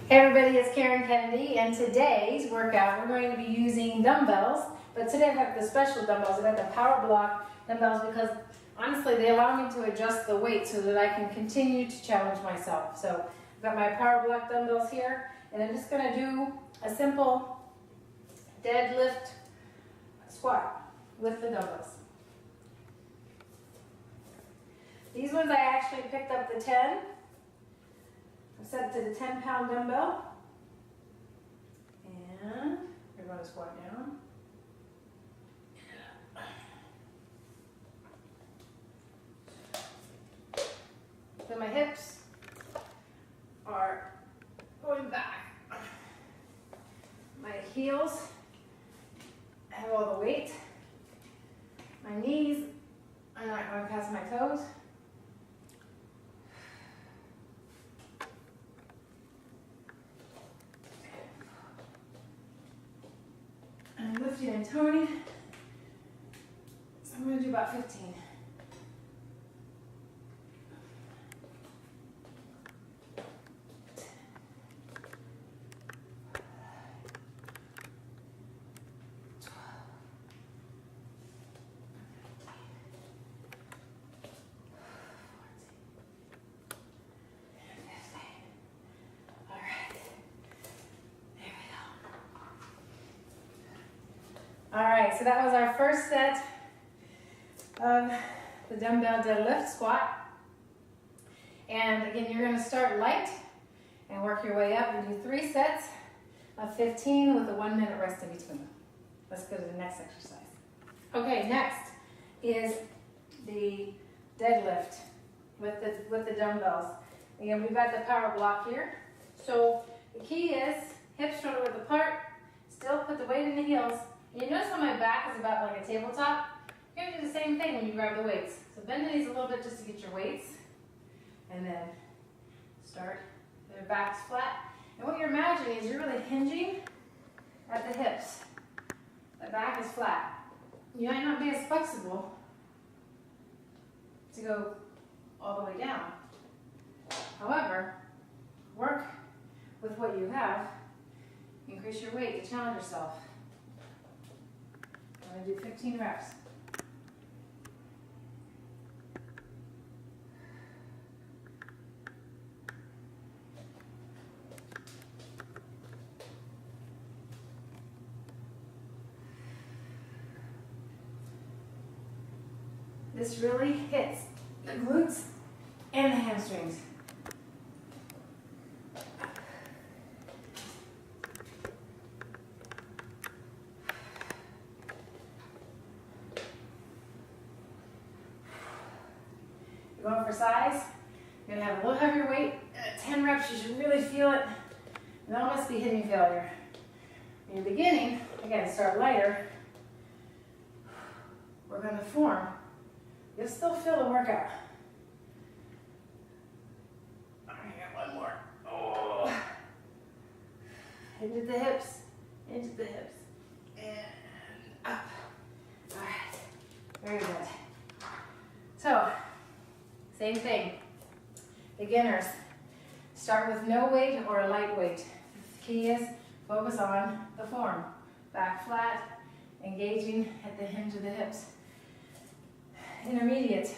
Hey everybody, it's Karen Kennedy, and today's workout we're going to be using dumbbells, but today I've got the special dumbbells. I've got the power block dumbbells because honestly they allow me to adjust the weight so that I can continue to challenge myself. So I've got my power block dumbbells here, and I'm just going to do a simple deadlift squat with the dumbbells. These ones I actually picked up the 10. I'm set to the 10-pound dumbbell, and we're going to squat down. So my hips are going back. My heels have all the weight. My knees are not going past my toes. I'm lifting and toning, so I'm going to do about 15. All right, so that was our first set of the dumbbell deadlift squat. And again, you're going to start light and work your way up and do 3 sets of 15 with a 1-minute rest in between. Let's go to the next exercise. Okay, next is the deadlift with the dumbbells. Again, we've got the power block here. So the key is hips shoulder width apart, still put the weight in the heels. You notice how my back is about like a tabletop? You're going to do the same thing when you grab the weights. So bend the knees a little bit just to get your weights. And then start. The back's flat. And what you're imagining is you're really hinging at the hips. The back is flat. You might not be as flexible to go all the way down. However, work with what you have. Increase your weight to challenge yourself. I'm going to do 15 reps. This really hits the glutes and the hamstrings. Going for size, you're going to have a little heavier weight. At 10 reps, you should really feel it. And almost be hitting failure. In the beginning, again, start lighter. We're going to form. You'll still feel the workout. All right, I got one more. Oh. Into the hips, into the hips, and up. All right, very good. So, same thing. Beginners, start with no weight or a light weight. The key is focus on the form. Back flat, engaging at the hinge of the hips. Intermediate,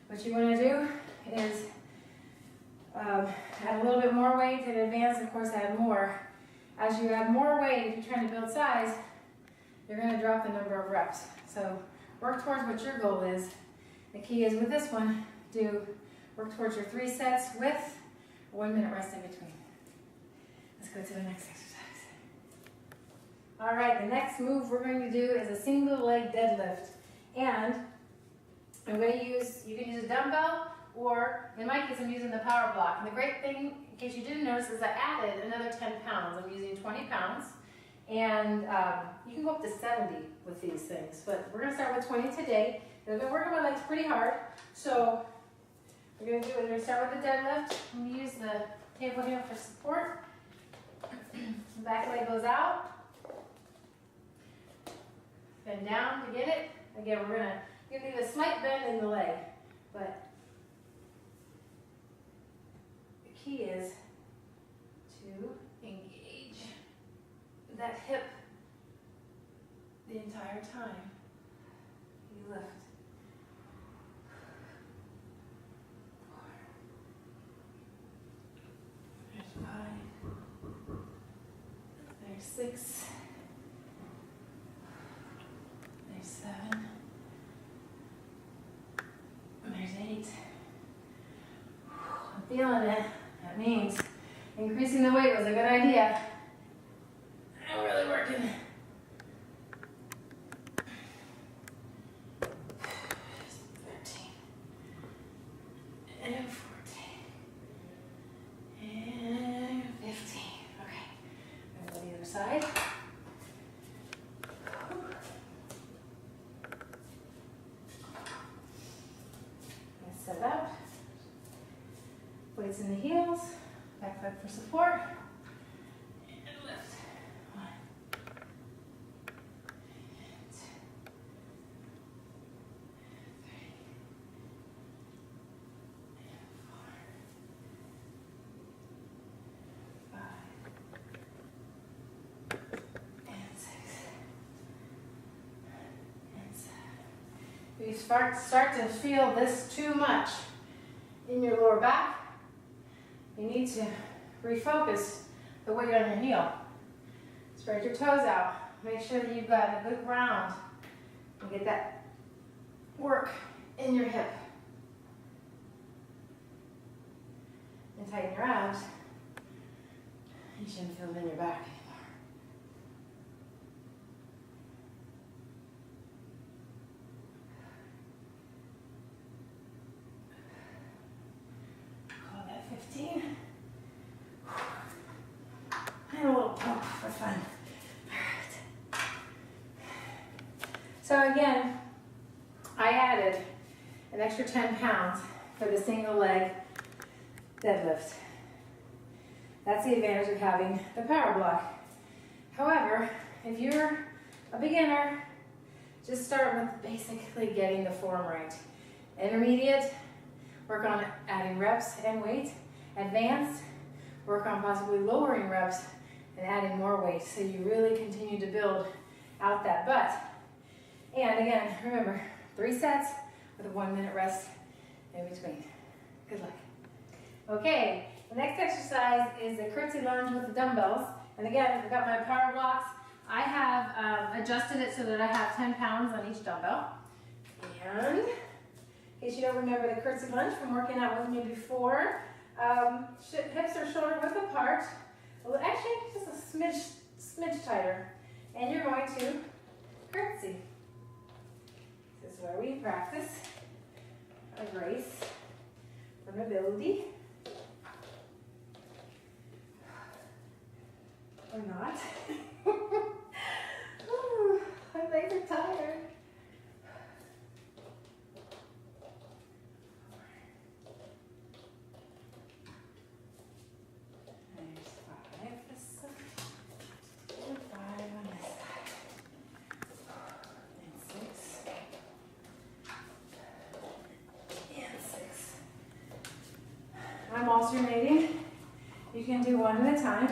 what you want to do is add a little bit more weight, and advanced, of course, add more. As you add more weight, if you're trying to build size, you're going to drop the number of reps. So work towards what your goal is. The key is with this one, work towards your 3 sets with a 1-minute rest in between. Let's go to the next exercise. All right, the next move we're going to do is a single leg deadlift. And I'm going to you can use a dumbbell, or in my case, I'm using the power block. And the great thing, in case you didn't notice, is I added another 10 pounds. I'm using 20 pounds. And you can go up to 70 with these things. But we're going to start with 20 today. I've been working my legs pretty hard, so we're going to start with the deadlift. I'm going to use the table here for support. The back leg goes out. Bend down to get it. Again, we're going to need a slight bend in the leg, but the key is that hip the entire time you lift. 4. There's 5. There's 6. There's 7. There's 8. I'm feeling it. That means increasing the weight was a good idea. I'm really working. 13. And 14. And 15. Okay. I'm going to the other side. Set up, weights in the heels, back foot for support, and lift. 1, 2, 3, 4, 5, and 6, and 7. If you start to feel this too much in your lower back, you need to refocus the weight on your heel. Spread your toes out. Make sure that you've got a good ground and get that work in your hip. And tighten your abs. You shouldn't feel them in your back anymore. Call that 15. And a little pump for fun. All right. So again, I added an extra 10 pounds for the single leg deadlift. That's the advantage of having the power block. However, if you're a beginner, just start with basically getting the form right. Intermediate, work on adding reps and weight. Advanced, work on possibly lowering reps and adding more weight so you really continue to build out that butt. And again, remember, 3 sets with a 1-minute rest in between. Good luck. Okay, the next exercise is a curtsy lunge with the dumbbells. And again, I've got my power blocks. I have adjusted it so that I have 10 pounds on each dumbbell. And in case you don't remember the curtsy lunge from working out with me before, hips are shoulder width apart. Well, actually, just a smidge tighter. And you're going to curtsy. This is where we practice a grace for mobility. Or not. Ooh, my legs are tired. There's 5 this side, and 5 on this side, and 6, and 6. I'm alternating. You can do one at a time.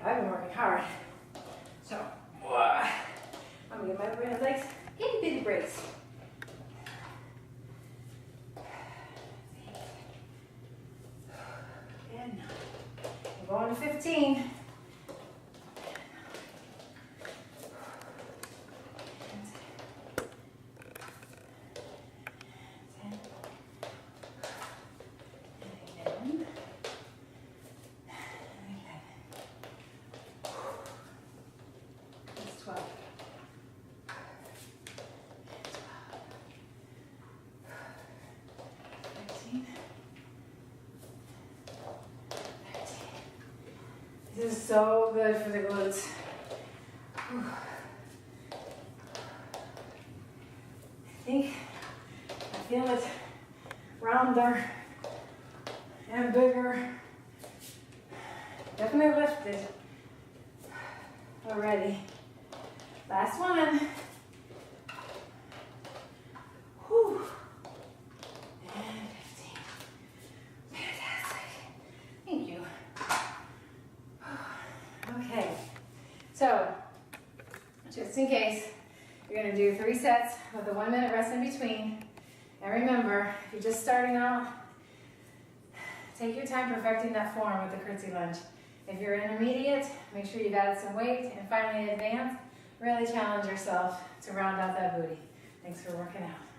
I've been working hard. So, I'm gonna give my legs itty bitty breaks. And 9. We're going to 15. This is so good for the glutes. Whew. I feel it rounder and bigger. Definitely lifted already. Last one. Whew. And 15. Fantastic. just in case. You're gonna do 3 sets with a 1 minute rest in between. And remember, if you're just starting out, take your time perfecting that form with the curtsy lunge. If you're intermediate, make sure you've added some weight. And finally advanced, really challenge yourself to round out that booty. Thanks for working out.